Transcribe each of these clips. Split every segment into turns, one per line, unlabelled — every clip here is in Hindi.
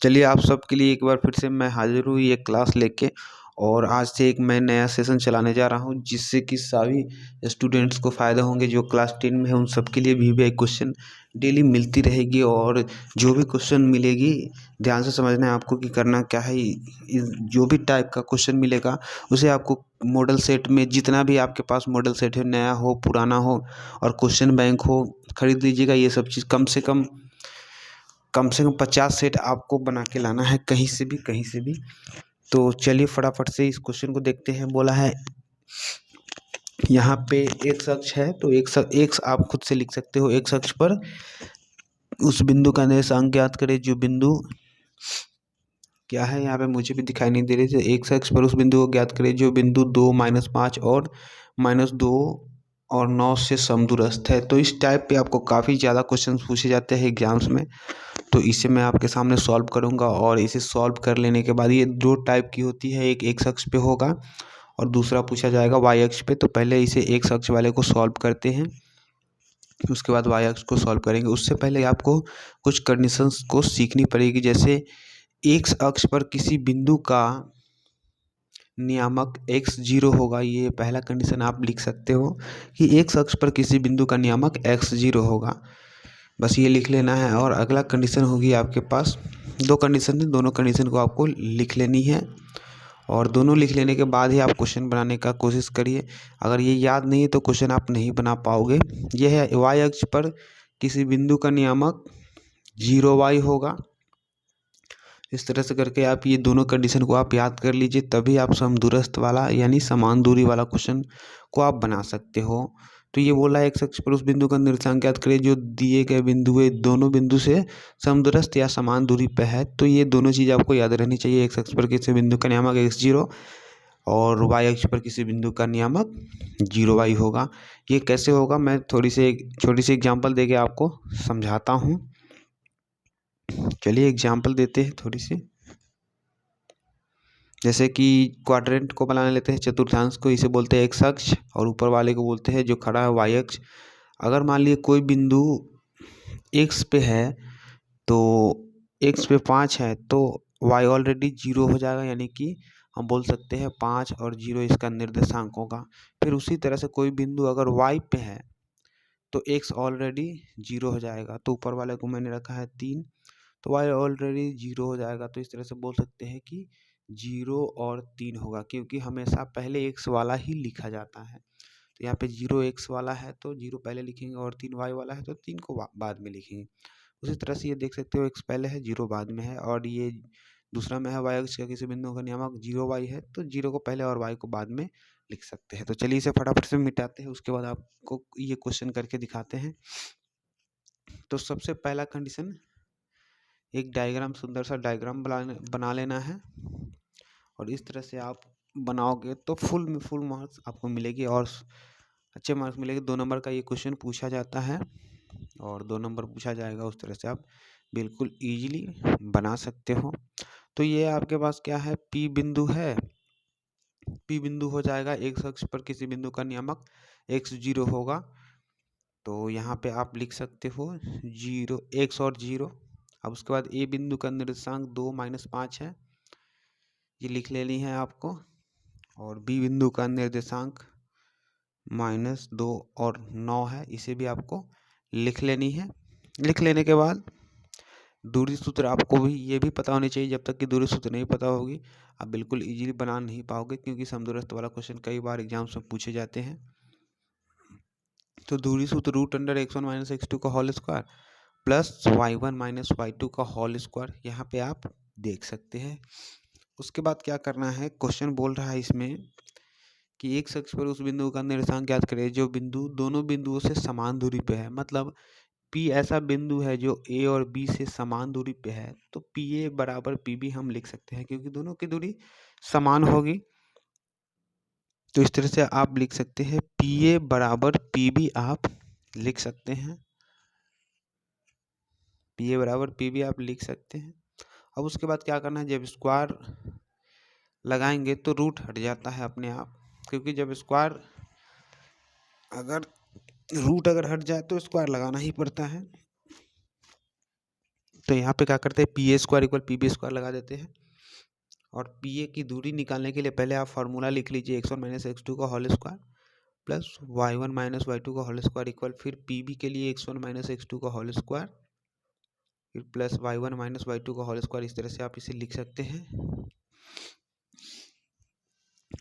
चलिए आप सबके लिए एक बार फिर से मैं हाजिर हुई एक क्लास लेके। और आज से एक मैं नया सेशन चलाने जा रहा हूँ जिससे कि सभी स्टूडेंट्स को फ़ायदा होंगे। जो क्लास 10 में है उन सब के लिए भी एक क्वेश्चन डेली मिलती रहेगी। और जो भी क्वेश्चन मिलेगी ध्यान से समझना है आपको कि करना क्या है। जो भी टाइप का क्वेश्चन मिलेगा उसे आपको मॉडल सेट में, जितना भी आपके पास मॉडल सेट है, नया हो पुराना हो और क्वेश्चन बैंक हो, खरीद लीजिएगा। ये सब चीज़ कम से कम 50 सेट आपको बना के लाना है, कहीं से भी कहीं से भी। तो चलिए फटाफट से इस क्वेश्चन को देखते हैं। बोला है यहाँ पे एक अक्ष है, तो एक आप खुद से लिख सकते हो। एक अक्ष पर उस बिंदु का निर्देशांक ज्ञात करें जो बिंदु क्या है, यहाँ पे मुझे भी दिखाई नहीं दे रही थी। एक अक्ष पर उस बिंदु को ज्ञात करें जो बिंदु 2, -5 और -2 और 9 से समदूरस्थ है। तो इस टाइप पे आपको काफ़ी ज़्यादा क्वेश्चन पूछे जाते हैं एग्जाम्स में। तो इसे मैं आपके सामने सॉल्व करूंगा और इसे सॉल्व कर लेने के बाद ये दो टाइप की होती है, एक एक्स अक्ष पे होगा और दूसरा पूछा जाएगा वाई अक्ष पे। तो पहले इसे एक्स अक्ष वाले को सॉल्व करते हैं, उसके बाद वाई अक्ष को सॉल्व करेंगे। उससे पहले आपको कुछ कंडीशंस को सीखनी पड़ेगी। जैसे एक्स अक्ष पर किसी बिंदु का नियामक x0 होगा, ये पहला कंडीशन आप लिख सकते हो कि एक्स अक्ष पर किसी बिंदु का नियामक x0 होगा। बस ये लिख लेना है। और अगला कंडीशन होगी आपके पास, दो कंडीशन है, दोनों कंडीशन को आपको लिख लेनी है। और दोनों लिख लेने के बाद ही आप क्वेश्चन बनाने का कोशिश करिए। अगर ये याद नहीं है तो क्वेश्चन आप नहीं बना पाओगे। यह है वाई अक्ष पर किसी बिंदु का नियामक 0y होगा। इस तरह से करके आप ये दोनों कंडीशन को आप याद कर लीजिए, तभी आप समदूरस्थ वाला यानी समान दूरी वाला क्वेश्चन को आप बना सकते हो। तो ये बोला है एक्स अक्ष पर उस बिंदु का निर्देशांक ज्ञात करें जो दिए गए बिंदु है दोनों बिंदु से समदूरस्थ या समान दूरी पर है। तो ये दोनों चीज़ आपको याद रहनी चाहिए। एक्स अक्ष पर किसी बिंदु का नियामक x0 और वाई अक्ष पर किसी बिंदु का नियामक 0y होगा। ये कैसे होगा मैं छोटी सी एग्जाम्पल दे के आपको समझाता हूँ। चलिए एग्जाम्पल देते हैं थोड़ी सी। जैसे कि क्वाड्रेंट को बना लेते हैं, चतुर्थांश को, इसे बोलते हैं एक्स अक्ष और ऊपर वाले को बोलते हैं जो खड़ा है वाई अक्ष। अगर मान लिए कोई बिंदु एक्स पे है तो एक्स पे 5 है तो वाई ऑलरेडी 0 हो जाएगा, यानी कि हम बोल सकते हैं 5 और 0 इसका निर्देशांक होगा। फिर उसी तरह से कोई बिंदु अगर वाई पे है तो एक्स ऑलरेडी 0 हो जाएगा। तो ऊपर वाले को मैंने रखा है 3, तो वाई ऑलरेडी 0 हो जाएगा। तो इस तरह से बोल सकते हैं कि 0 और 3 होगा, क्योंकि हमेशा पहले एक्स वाला ही लिखा जाता है। तो यहाँ पे 0 एक्स वाला है तो 0 पहले लिखेंगे और 3 वाई वाला है तो 3 को बाद में लिखेंगे। उसी तरह से ये देख सकते हो एक्स पहले है 0 बाद में है। और ये दूसरा में है वाई अक्ष का किसी बिंदु का नियामक 0y है तो 0 को पहले और y को बाद में लिख सकते हैं। तो चलिए इसे फटाफट से मिटाते हैं, उसके बाद आपको ये क्वेश्चन करके दिखाते हैं। तो सबसे पहला कंडीशन, एक डायग्राम, सुंदर सा डायग्राम बना लेना है। और इस तरह से आप बनाओगे तो फुल मार्क्स आपको मिलेगी और अच्छे मार्क्स मिलेंगे। 2 नंबर का ये क्वेश्चन पूछा जाता है और 2 नंबर पूछा जाएगा। उस तरह से आप बिल्कुल इजीली बना सकते हो। तो ये आपके पास क्या है, पी बिंदु है। पी बिंदु हो जाएगा एक्स अक्ष पर किसी बिंदु का नियामक x0 होगा। तो यहाँ पे आप लिख सकते हो 0 x और 0। अब उसके बाद ए बिंदु का निर्देशांक 2 - 5 है, ये लिख लेनी है आपको। और बी बिंदु का निर्देशांक -2 और 9 है, इसे भी आपको लिख लेनी है। लिख लेने के बाद दूरी सूत्र आपको भी ये भी पता होनी चाहिए। जब तक कि दूरी सूत्र नहीं पता होगी आप बिल्कुल इजीली बना नहीं पाओगे, क्योंकि समदूरस्थ वाला क्वेश्चन कई बार एग्जाम्स में पूछे जाते हैं। तो दूरी सूत्र √(x1 - x2) का whole square plus y1 - y2 का होल स्क्वायर, यहाँ पे आप देख सकते हैं। उसके बाद क्या करना है, क्वेश्चन बोल रहा है इसमें कि एक अक्ष पर उस बिंदु का निर्देशांक ज्ञात करें जो बिंदु दोनों बिंदुओं से समान दूरी पे है। मतलब P ऐसा बिंदु है जो A और B से समान दूरी पे है, तो PA बराबर PB हम लिख सकते हैं, क्योंकि दोनों की दूरी समान होगी। तो इस तरह से आप लिख सकते हैं PA बराबर PB आप लिख सकते हैं। PA बराबर PB आप लिख सकते हैं। अब उसके बाद क्या करना है, जब स्क्वायर लगाएंगे तो रूट हट जाता है अपने आप, क्योंकि जब स्क्वायर अगर रूट अगर हट जाए तो स्क्वायर लगाना ही पड़ता है। तो यहाँ पे क्या करते हैं, P A square equal P B square लगा देते हैं। और पी ए की दूरी निकालने के लिए पहले आप फार्मूला लिख लीजिए, X one minus X two का whole square plus Y one minus Y two का होल स्क्वायर इक्वल फिर पी बी के लिए X one minus X two का होल स्क्वायर फिर plus Y one minus Y two का होल स्क्वायर। इस तरह से आप इसे लिख सकते हैं।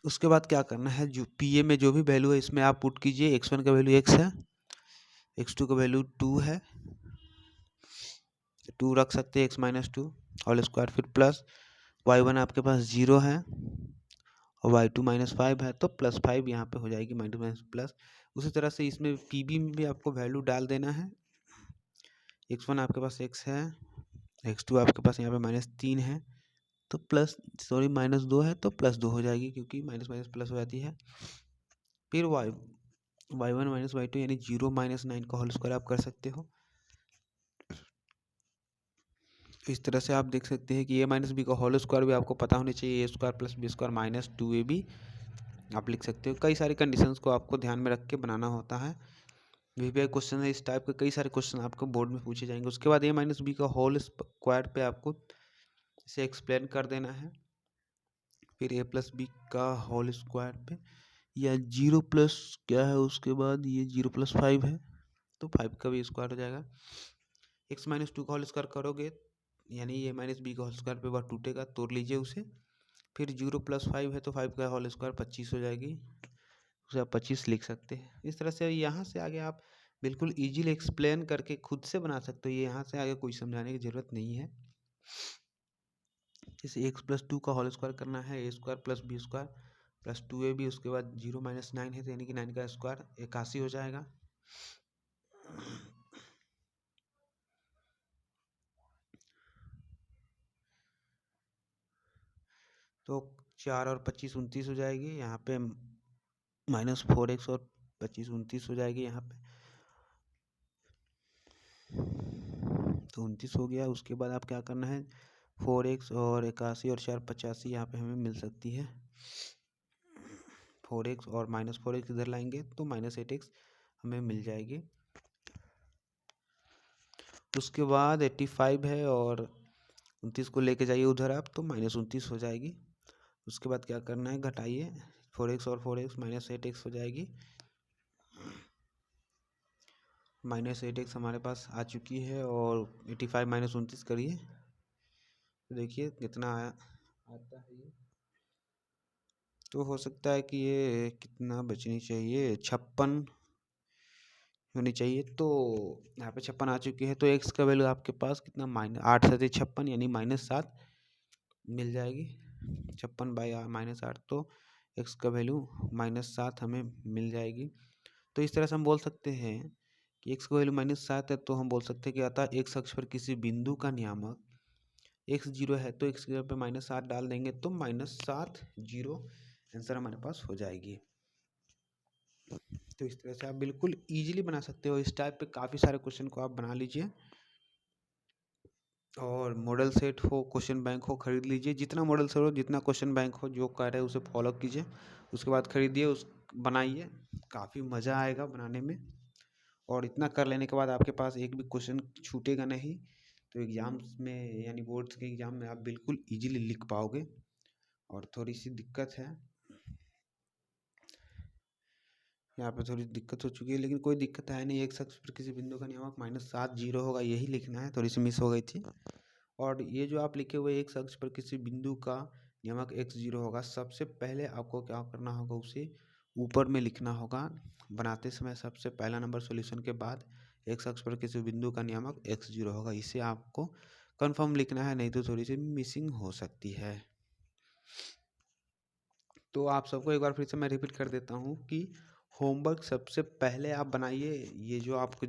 उसके बाद क्या करना है, जो पी ए में जो भी वैल्यू है इसमें आप पुट कीजिए। एक्स वन का वैल्यू एक्स है, एक्स टू का वैल्यू 2 है, 2 रख सकते हैं, x minus two whole square फिर प्लस वाई वन आपके पास 0 है और वाई टू माइनस 5 है, तो प्लस 5 यहाँ पे हो जाएगी, माइनस माइनस प्लस। उसी तरह से इसमें पी बी में भी आपको वैल्यू डाल देना है। एक्स वन आपके पास एक्स है, एक्स टू आपके पास यहाँ पे -3 है, तो प्लस सॉरी -2 है तो +2 हो जाएगी, क्योंकि माइनस माइनस प्लस हो जाती है। फिर y one minus Y two यानी 0 -9 का होल स्क्वायर आप कर सकते हो। इस तरह से आप देख सकते हैं कि ए माइनस बी का होल स्क्वायर भी आपको पता होनी चाहिए, A square plus B square minus 2ab आप लिख सकते हो। कई सारी कंडीशंस को आपको ध्यान में रख के बनाना होता है। वीपीआई क्वेश्चन है, इस टाइप के कई सारे क्वेश्चन आपको बोर्ड में पूछे जाएंगे। उसके बाद ए माइनस बी का होल स्क्वायर पे आपको इसे एक्सप्लेन कर देना है। फिर ए प्लस बी का होल स्क्वायर पे या 0 प्लस क्या है, उसके बाद ये 0 + 5 है तो 5 का भी स्क्वायर हो जाएगा। एक्स माइनस टू का होल स्क्वायर करोगे यानी ए माइनस बी का होल स्क्वायर पे वह टूटेगा, तोड़ लीजिए उसे। फिर 0 + 5 है तो 5 का होल स्क्वायर 25 हो जाएगी, उसे आप 25 लिख सकते हैं। इस तरह से यहाँ से आगे आप बिल्कुल इजीली एक्सप्लेन करके खुद से बना सकते हो। ये यहाँ से आगे कोई समझाने की ज़रूरत नहीं है। जैसे एक्स प्लस 2 का होल स्क्वायर करना है, A square plus B square plus 2ab, उसके बाद 0 - 9 है तो यानी कि 9 का स्क्वायर 81 हो जाएगा। तो 4 और 25 29 हो जाएगी, यहाँ पे -4x और 25 29 हो जाएगी यहाँ पे, तो 29 हो गया। उसके बाद आप क्या करना है, 4x और 81 और 4 85 यहाँ पे हमें मिल सकती है। 4x और -4x इधर लाएंगे तो -8x हमें मिल जाएगी। उसके बाद 85 है और 29 को लेके जाइए उधर आप, तो -29 हो जाएगी। उसके बाद क्या करना है, घटाइए 4x और 4x -8x हो जाएगी। -8x हमारे पास आ चुकी है और 85 - 29 करिए तो देखिए कितना आया आता है ये। तो हो सकता है कि ये कितना बचनी चाहिए, 56 होनी चाहिए। तो यहाँ पे 56 आ चुकी है, तो x का वैल्यू आपके पास कितना, -8 × 56 यानी -7 मिल जाएगी। 56/- 8 तो x का वैल्यू -7 हमें मिल जाएगी। तो इस तरह से हम बोल सकते हैं कि x का वैल्यू -7 है, तो हम बोल सकते हैं कि अतः x अक्ष पर किसी बिंदु का नियामक x 0 है, तो x की जगह पे -7 डाल देंगे तो -7 0 आंसर हमारे पास हो जाएगी। तो इस तरह से आप बिल्कुल इजीली बना सकते हो। इस टाइप पे काफ़ी सारे क्वेश्चन को आप बना लीजिए और मॉडल सेट हो, क्वेश्चन बैंक हो, खरीद लीजिए। जितना मॉडल सेट हो, जितना क्वेश्चन बैंक हो, जो कह रहे हैं उसे फॉलो कीजिए। उसके बाद खरीदिए, उस बनाइए, काफ़ी मज़ा आएगा बनाने में। और इतना कर लेने के बाद आपके पास एक भी क्वेश्चन छूटेगा नहीं, तो एग्ज़ाम्स में यानी बोर्ड्स के एग्ज़ाम में आप बिल्कुल ईजिली लिख पाओगे। और थोड़ी सी दिक्कत है, यहाँ पे थोड़ी दिक्कत हो चुकी है, लेकिन कोई दिक्कत है नहीं। एक अक्ष पर किसी बिंदु का नियामक -7 0 होगा, यही लिखना है, थोड़ी सी मिस हो गई थी। और ये जो आप लिखे हुए एक अक्ष पर किसी बिंदु का नियामक x 0 होगा, सबसे पहले आपको क्या करना होगा, उसे ऊपर में लिखना होगा बनाते समय। सबसे पहला नंबर सॉल्यूशन के बाद x अक्ष पर किसी बिंदु का नियामक x 0 होगा, इसे आपको कंफर्म लिखना है, नहीं तो थोड़ी सी मिसिंग हो सकती है। तो आप सबको एक बार फिर से मैं रिपीट कर देता हूँ कि होमवर्क सबसे पहले आप बनाइए। ये जो आपको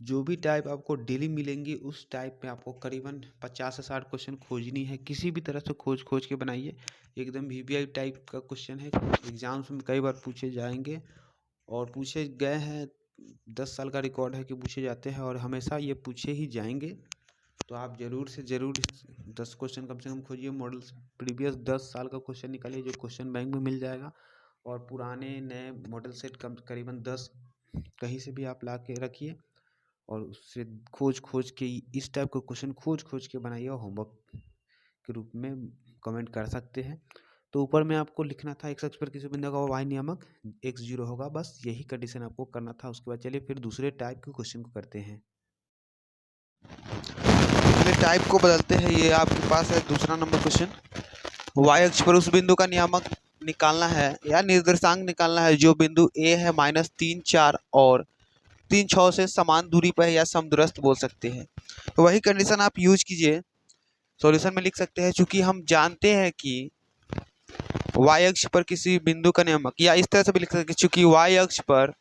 जो भी टाइप आपको डेली मिलेंगी, उस टाइप में आपको करीबन 50 से 60 क्वेश्चन खोजनी है। किसी भी तरह से खोज के बनाइए। एकदम वीवीआई टाइप का क्वेश्चन है, एग्जाम्स में कई बार पूछे जाएंगे और पूछे गए हैं। 10 साल का रिकॉर्ड है कि पूछे जाते हैं और हमेशा ये पूछे ही जाएंगे। तो आप ज़रूर से ज़रूर 10 क्वेश्चन कम से कम खोजिए। मॉडल प्रीवियस 10 साल का क्वेश्चन निकालिए, जो क्वेश्चन बैंक में मिल जाएगा। और पुराने नए मॉडल सेट करीबन 10 कहीं से भी आप ला के रखिए और उससे खोज के इस टाइप का क्वेश्चन खोज के बनाइए और होमवर्क के रूप में कमेंट कर सकते हैं। तो ऊपर में आपको लिखना था x अक्ष पर किसी बिंदु का y नियामक x 0 होगा, बस यही कंडीशन आपको करना था। उसके बाद चलिए फिर दूसरे टाइप के क्वेश्चन को करते हैं। दूसरे टाइप को बदलते हैं। ये आपके पास है दूसरा नंबर क्वेश्चन। y अक्ष पर उस बिंदु का नियामक निकालना है या निर्देशांक निकालना है जो बिंदु a है -3 4 और 3 6 से समान दूरी पर है या समदूरस्थ बोल सकते हैं। तो वही कंडीशन आप यूज कीजिए, सॉल्यूशन में लिख सकते हैं। चूंकि हम जानते हैं कि y अक्ष पर किसी बिंदु का नियामक, या इस तरह से भी लिख सकते हैं, चूंकि y अक्ष पर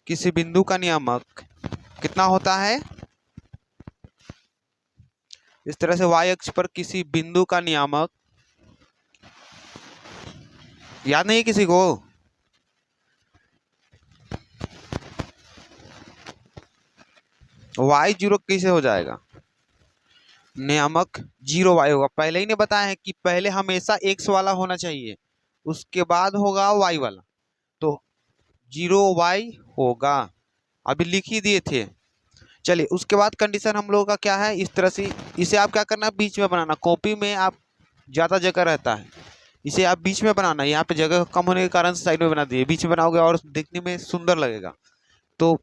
किसी बिंदु का नियामक कितना होता है, इस तरह से y अक्ष पर किसी बिंदु का नियामक, याद नहीं है किसी को? y 0 कैसे हो जाएगा? नियामक 0y होगा। पहले ही ने बताया है कि पहले हमेशा x वाला होना चाहिए, उसके बाद होगा y वाला, तो 0y होगा। अभी लिख ही दिए थे। चलिए उसके बाद कंडीशन हम लोगों का क्या है, इस तरह से इसे आप क्या करना, बीच में बनाना। कॉपी में आप ज़्यादा जगह रहता है, इसे आप बीच में बनाना। यहाँ पे जगह कम होने के कारण साइड में बना दिए, बीच में बनाओगे और देखने में सुंदर लगेगा। तो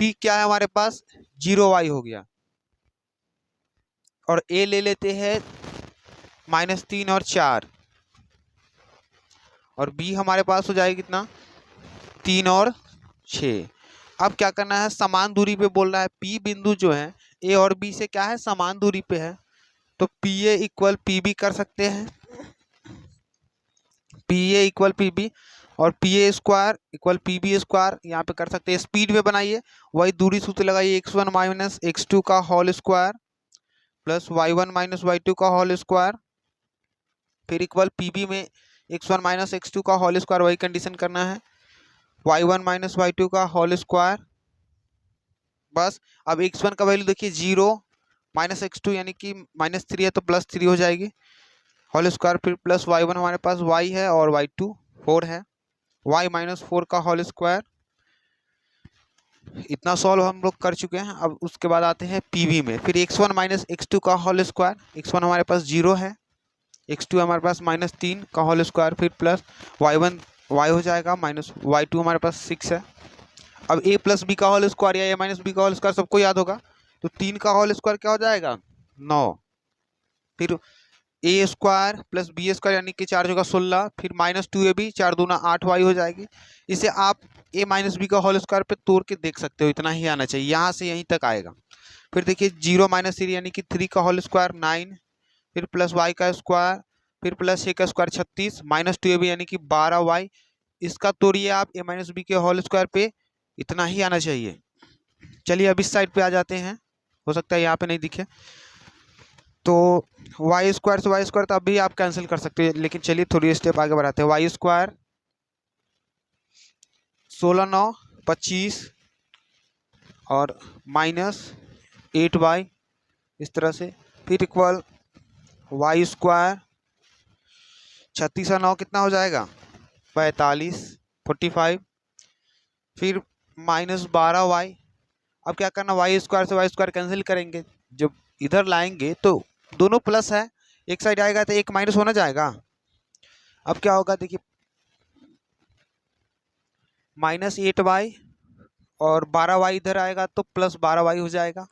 p क्या है हमारे पास, 0y हो गया। और a ले लेते हैं -3 और 4, और b हमारे पास हो जाएगा कितना, 3 और 6। अब क्या करना है, समान दूरी पे बोल रहा है। p बिंदु जो है a और b से क्या है, समान दूरी पे है, तो pa इक्वल pb कर सकते हैं। pa इक्वल pb और pa square equal pb square यहाँ पे कर सकते हैं। स्पीड में बनाइए, वही दूरी सूत्र लगाइए, x1 माइनस x2 का whole square plus y1 minus y2 का होल स्क्वायर, फिर इक्वल pb में x1 माइनस x2 का होल स्क्वायर, वही कंडीशन करना है, y1 माइनस y2 का होल स्क्वायर। बस अब x1 का वैल्यू देखिए 0 माइनस x2 यानी कि -3 है तो +3 हो जाएगी, होल स्क्वायर, फिर प्लस y1 हमारे पास y है और y2 4 है, y माइनस 4 का होल स्क्वायर। इतना सॉल्व हम लोग कर चुके हैं। अब उसके बाद आते हैं pb में, फिर x1 माइनस x2 का होल स्क्वायर, x1 हमारे पास 0 है, x2 हमारे पास -3 का होल स्क्वायर, फिर प्लस y1 y हो जाएगा, माइनस y2 हमारे पास 6 है। अब a प्लस बी का होल स्क्वायर या a माइनस बी का होल स्क्वायर सबको याद होगा, तो 3 का होल स्क्वायर क्या हो जाएगा, 9, फिर a स्क्वायर प्लस बी स्क्वायर यानी कि 4 जगह 16, फिर -2ab 4 दूना 8y हो जाएगी। इसे आप a माइनस बी का होल स्क्वायर पे तोड़ के देख सकते हो, इतना ही आना चाहिए, यहाँ से यहीं तक आएगा। फिर देखिए 0 माइनस 3 यानी कि 3 का होल स्क्वायर 9, फिर प्लस y का स्क्वायर, फिर प्लस a का स्क्वायर 36, -2ab यानी कि 12y, इसका तोड़िए आप a माइनस बी के होल स्क्वायर पे, इतना ही आना चाहिए। चलिए अब इस साइड पे आ जाते हैं, हो सकता है यहाँ पे नहीं दिखे, तो वाई स्क्वायर से वाई स्क्वायर तो अभी आप कैंसिल कर सकते हैं, लेकिन चलिए थोड़ी स्टेप आगे बढ़ाते हैं। वाई स्क्वायर 16 9 25 और -8y, इस तरह से, फिर इक्वल वाई स्क्वायर 36 और 9 कितना हो जाएगा, 45 45, फिर -12y। अब क्या करना, वाई स्क्वायर से वाई स्क्वायर कैंसिल करेंगे, जब इधर लाएंगे तो दोनों प्लस है, एक साइड आएगा तो एक माइनस होना जाएगा। अब क्या होगा देखिए, -8y और 12y इधर आएगा तो +12y हो जाएगा।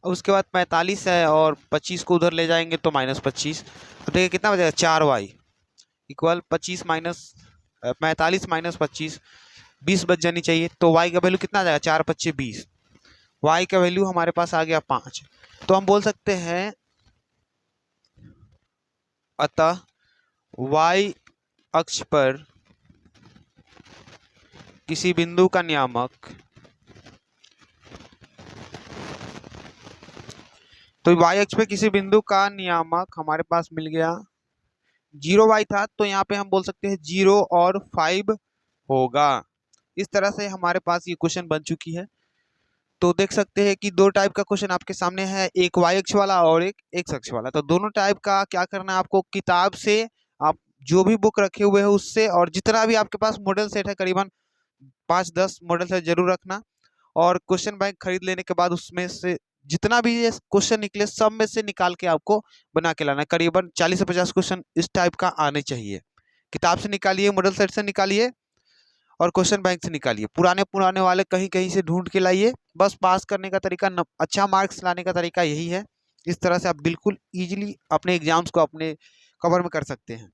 और उसके बाद 45 है और 25 को उधर ले जाएंगे तो -25। अब देखिए कितना बचेगा, 4y इक्वल 25 माइनस 45 माइनस 25, 20 बच जानी चाहिए। तो y का वैल्यू कितना आ जाएगा, 4 5 20, y का वैल्यू हमारे पास आ गया 5। तो हम बोल सकते हैं अतः y अक्ष पर किसी बिंदु का नियामक, तो y अक्ष पे किसी बिंदु का नियामक हमारे पास मिल गया, 0y था तो यहाँ पे हम बोल सकते हैं 0 और 5 होगा। इस तरह से हमारे पास ये क्वेश्चन बन चुकी है। तो देख सकते हैं कि दो टाइप का क्वेश्चन आपके सामने है, एक y अक्ष वाला और एक x अक्ष वाला। तो दोनों टाइप का क्या करना है आपको, किताब से आप जो भी बुक रखे हुए हैं उससे, और जितना भी आपके पास मॉडल सेट है, करीबन 5-10 मॉडल सेट जरूर रखना,
और क्वेश्चन बैंक खरीद लेने के बाद उसमें से जितना भी ये क्वेश्चन निकले सब में से निकाल के आपको बना के लाना है। करीबन 40 से 50 क्वेश्चन इस टाइप का आने चाहिए। किताब से निकालिए, मॉडल सेट से निकालिए और क्वेश्चन बैंक से निकालिए। पुराने पुराने वाले कहीं कहीं से ढूंढ के लाइए। बस पास करने का तरीका, अच्छा मार्क्स लाने का तरीका यही है। इस तरह से आप बिल्कुल इजीली अपने एग्जाम्स को अपने कवर में कर सकते हैं।